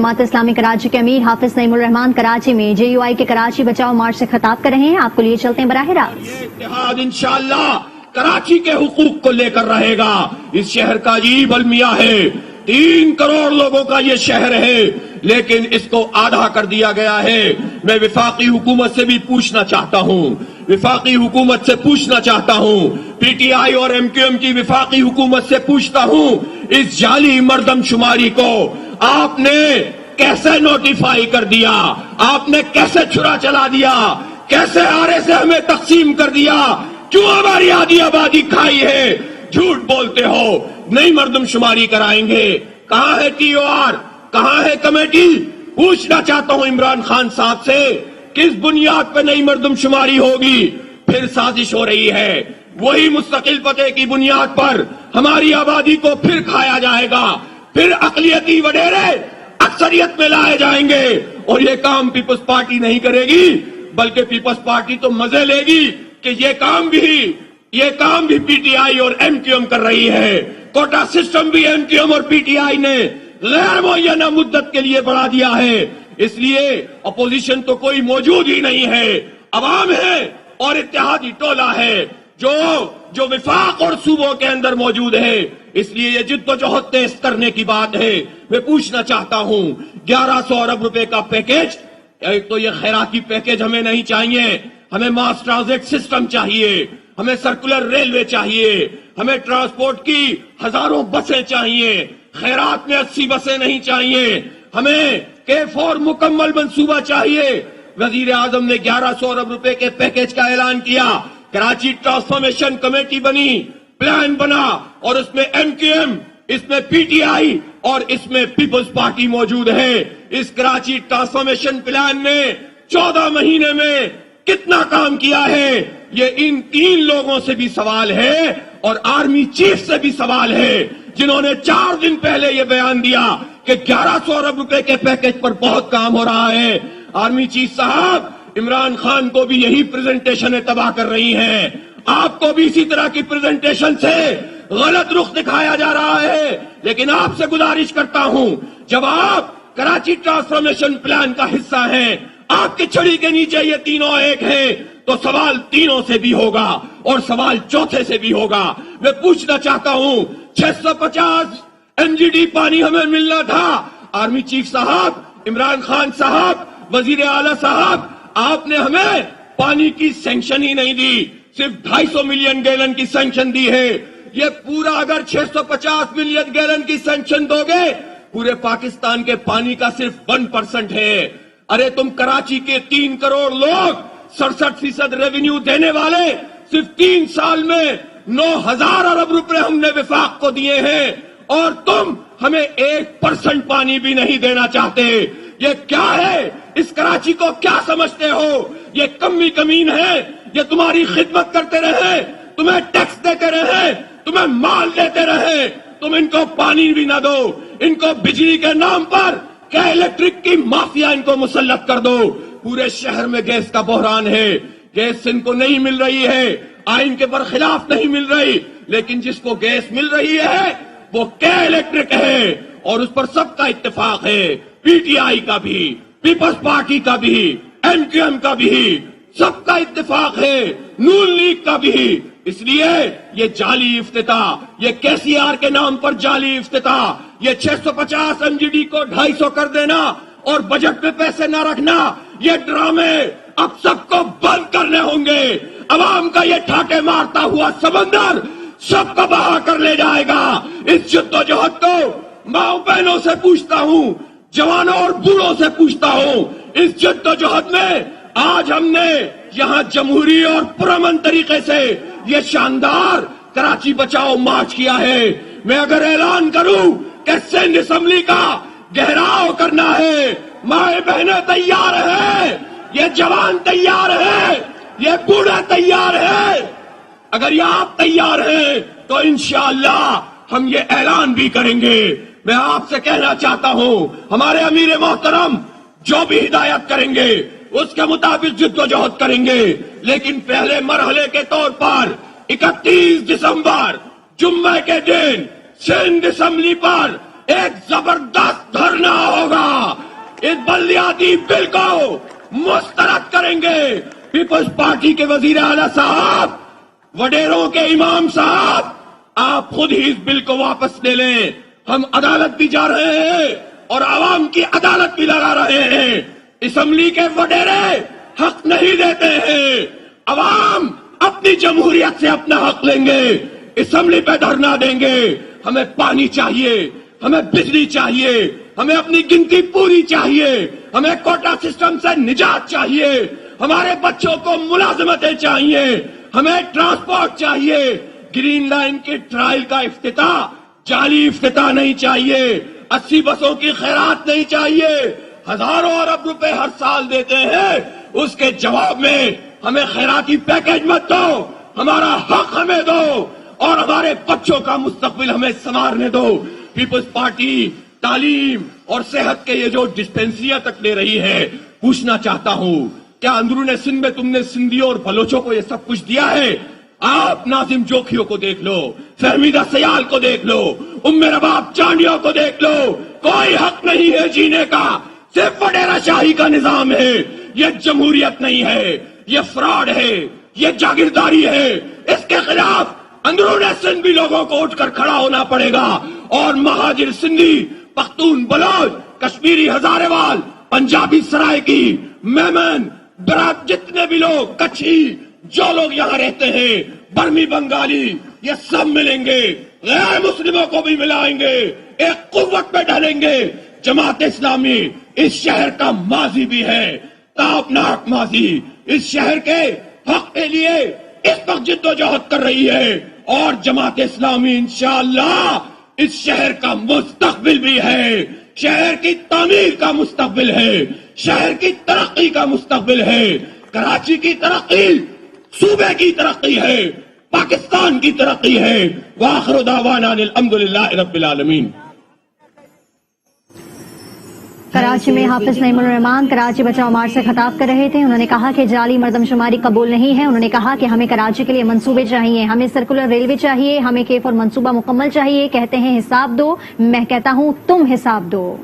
जमात इस्लामी कराची के अमीर हाफिज नईमुर रहमान कराची में JUI के कराची बचाओ मार्च से खिताब कर रहे हैं। आपको लिए चलते हैं बराह रास्त। ये इत्तेहाद इंशाअल्लाह कराची के हुकूक को लेकर रहेगा। इस शहर का अजीब अलमिया है, 3 करोड़ लोगों का ये शहर है, लेकिन इसको आधा कर दिया गया है। मैं विफाकी हुकूमत से भी पूछना चाहता हूँ, विफाकी हुकूमत से पूछना चाहता हूँ, PTI और MQM की विफाकी हुकूमत से पूछता हूँ, इस जाली मर्दमशुमारी को आपने कैसे नोटिफाई कर दिया? आपने कैसे छुरा चला दिया? कैसे आरे से हमें तकसीम कर दिया? क्यों हमारी आधी आबादी खाई है? झूठ बोलते हो, नई मर्दमशुमारी कराएंगे। कहाँ है TOR? कहाँ है कमेटी? पूछना चाहता हूँ इमरान खान साहब से, किस बुनियाद पर नई मर्दमशुमारी होगी? फिर साजिश हो रही है, वही मुस्तकिल पते की बुनियाद पर हमारी आबादी को फिर खाया जाएगा, फिर अकलियती वडेरे अक्सरियत में लाए जाएंगे। और ये काम पीपल्स पार्टी नहीं करेगी, बल्कि पीपल्स पार्टी तो मजे लेगी कि ये काम भी PTI और MQM कर रही है। कोटा सिस्टम भी MQM और PTI ने गैर मुअय्यना मुद्दत के लिए बढ़ा दिया है। इसलिए अपोजिशन तो कोई मौजूद ही नहीं है, अवाम है और इत्तेहादी टोला है जो विफाक और सूबों के अंदर मौजूद है। इसलिए ये जिद्दोजहद तेज करने की बात है। मैं पूछना चाहता हूँ, 1100 अरब रुपए का पैकेज, एक तो ये खैराती पैकेज हमें नहीं चाहिए, हमें मास ट्रांजिट सिस्टम चाहिए, हमें सर्कुलर रेलवे चाहिए, हमें ट्रांसपोर्ट की हजारों बसें चाहिए, खैरात में 80 बसें नहीं चाहिए, हमें K4 मुकम्मल मंसूबा चाहिए। वजीर आजम ने 1100 अरब रुपए के पैकेज का ऐलान किया, कराची ट्रांसफॉर्मेशन कमेटी बनी, प्लान बना और उसमें MQM, इसमें PTI और इसमें पीपल्स पार्टी मौजूद है। इस कराची ट्रांसफॉर्मेशन प्लान ने 14 महीने में कितना काम किया है, ये इन 3 लोगों से भी सवाल है और आर्मी चीफ से भी सवाल है, जिन्होंने 4 दिन पहले ये बयान दिया कि 1100 अरब रुपए के पैकेज पर बहुत काम हो रहा है। आर्मी चीफ साहब, इमरान खान को भी यही प्रेजेंटेशनें तबाह कर रही हैं, आपको भी इसी तरह की प्रेजेंटेशन से गलत रुख दिखाया जा रहा है। लेकिन आपसे गुजारिश करता हूं, जब आप कराची ट्रांसफॉर्मेशन प्लान का हिस्सा हैं, आपकी छड़ी के नीचे ये तीनों एक हैं, तो सवाल तीनों से भी होगा और सवाल चौथे से भी होगा। मैं पूछना चाहता हूं, 650 MGD पानी हमें मिलना था। आर्मी चीफ साहब, इमरान खान साहब, वजीर आला साहब, आपने हमें पानी की सैंक्शन ही नहीं दी, सिर्फ 250 मिलियन गैलन की सैंक्शन दी है। ये पूरा अगर 650 मिलियन गैलन की सैंक्शन दोगे, पूरे पाकिस्तान के पानी का सिर्फ 1% है। अरे तुम कराची के 3 करोड़ लोग 67% रेवेन्यू देने वाले, सिर्फ 3 साल में 9,000 अरब रुपए हमने विफाक को दिए हैं और तुम हमें 1% पानी भी नहीं देना चाहते। ये क्या है? इस कराची को क्या समझते हो? ये कमी कमीन है, ये तुम्हारी खिदमत करते रहे, तुम्हें टैक्स देते रहे, तुम्हें माल देते रहे, तुम इनको पानी भी ना दो, इनको बिजली के नाम पर क्या इलेक्ट्रिक की माफिया इनको मुसल्लत कर दो। पूरे शहर में गैस का बहरान है, गैस इनको नहीं मिल रही है, आइन के बरखिलाफ नहीं मिल रही, लेकिन जिसको गैस मिल रही है वो क्या इलेक्ट्रिक है और उस पर सबका इत्तेफाक है, PTI का भी, पीपल्स पार्टी का भी, MQM का भी, सबका इत्तेफाक है, नून लीग का भी। इसलिए ये जाली इफ्तिताह, ये KCR के नाम पर जाली इफ्तिताह, ये 650 MGD को 250 कर देना और बजट में पैसे न रखना, ये ड्रामे अब सबको बंद करने होंगे। अवाम का ये ठाटे मारता हुआ समंदर सबको बहा कर ले जाएगा। इस जद्दोजहद को माँ बहनों से पूछता हूँ, जवानों और बूढ़ों से पूछता हूँ, इस जद्दोजहद में आज हमने यहाँ जमहूरी और पुरअमन तरीके से ये शानदार कराची बचाओ मार्च किया है। मैं अगर ऐलान करूं कि सिंध असेंबली का घेराव करना है, माए बहनें तैयार है, ये जवान तैयार है, ये बूढ़े तैयार है, अगर ये आप तैयार हैं तो इंशाअल्लाह हम ये ऐलान भी करेंगे। मैं आपसे कहना चाहता हूं, हमारे अमीर मोहतरम जो भी हिदायत करेंगे उसके मुताबिक जिद्दोजहद करेंगे, लेकिन पहले मरहले के तौर पर 31 दिसंबर जुम्मे के दिन सिंध असेंबली पर एक जबरदस्त धरना होगा। इस बलदियाती बिल को मुस्तरद करेंगे। पीपल्स पार्टी के वजीर आला साहब, वडेरों के इमाम साहब, आप खुद ही इस बिल को वापस ले लें। हम अदालत भी जा रहे हैं और आवाम की अदालत भी लगा रहे हैं। असम्बली के वडेरे हक नहीं देते हैं। अवाम अपनी जमहूरियत से अपना हक लेंगे, असम्बली पे धरना देंगे। हमें पानी चाहिए, हमें बिजली चाहिए, हमें अपनी गिनती पूरी चाहिए, हमें कोटा सिस्टम से निजात चाहिए, हमारे बच्चों को मुलाजमतें चाहिए, हमें ट्रांसपोर्ट चाहिए। ग्रीन लाइन के ट्रायल का इफ्तिताह जाली इफ्तिताह नहीं चाहिए। 80 बसों की खैरात नहीं चाहिए। हजारों अरब रुपए हर साल देते हैं, उसके जवाब में हमें खैराती पैकेज मत दो, हमारा हक हमें दो और हमारे बच्चों का मुस्तकबिल हमें संवारने दो। पीपल्स पार्टी तालीम और सेहत के ये जो डिस्पेंसरियां तक ले रही है, पूछना चाहता हूं, क्या अंदरूने सिंध में तुमने सिंधियों और बलोचों को ये सब कुछ दिया है? आप नाजिम जोखियों को देख लो, फहमीदा सयाल को देख लो, उम्मे रबाब चांडियों को देख लो। कोई हक नहीं है जीने का, सिर्फ वडेरा शाही का निजाम है। ये जमहूरियत नहीं है, ये फ्रॉड है, ये जागीरदारी है। इसके खिलाफ अंदरूने सिंध भी लोगों को उठकर खड़ा होना पड़ेगा और महाजिर सिंधी, पख्तून, बलोच, कश्मीरी, हजारेवाल, पंजाबी सरायकी, मेमन, बरात, जितने भी लोग, कच्छी, जो लोग यहाँ रहते हैं, बर्मी, बंगाली, ये सब मिलेंगे। गैर मुस्लिमों को भी मिलाएंगे, एक कुव्वत पे ढलेंगे। जमात इस्लामी इस शहर का माजी भी है, ताबनाक माजी। इस शहर के हक के लिए इस वक्त जिद्दोजहद कर रही है और जमात इस्लामी इंशाअल्लाह इस शहर का मुस्तकबिल भी है। शहर की तामीर का मुस्तकबिल है, शहर की तरक्की का मुस्तकबिल है। कराची की तरक्की सूबे की तरक्की है, पाकिस्तान की तरक्की है। वाखिर दावाना अल्हम्दुलिल्लाह रब्बिल आलमीन। कराची में हाफिज नईमुर रहमान कराची बचाओ मार्च से खिताब कर रहे थे। उन्होंने कहा कि जाली मर्दमशुमारी कबूल नहीं है। उन्होंने कहा कि हमें कराची के लिए मंसूबे चाहिए, हमें सर्कुलर रेलवे चाहिए, हमें केफ और मंसूबा मुकम्मल चाहिए। कहते हैं हिसाब दो, मैं कहता हूं तुम हिसाब दो।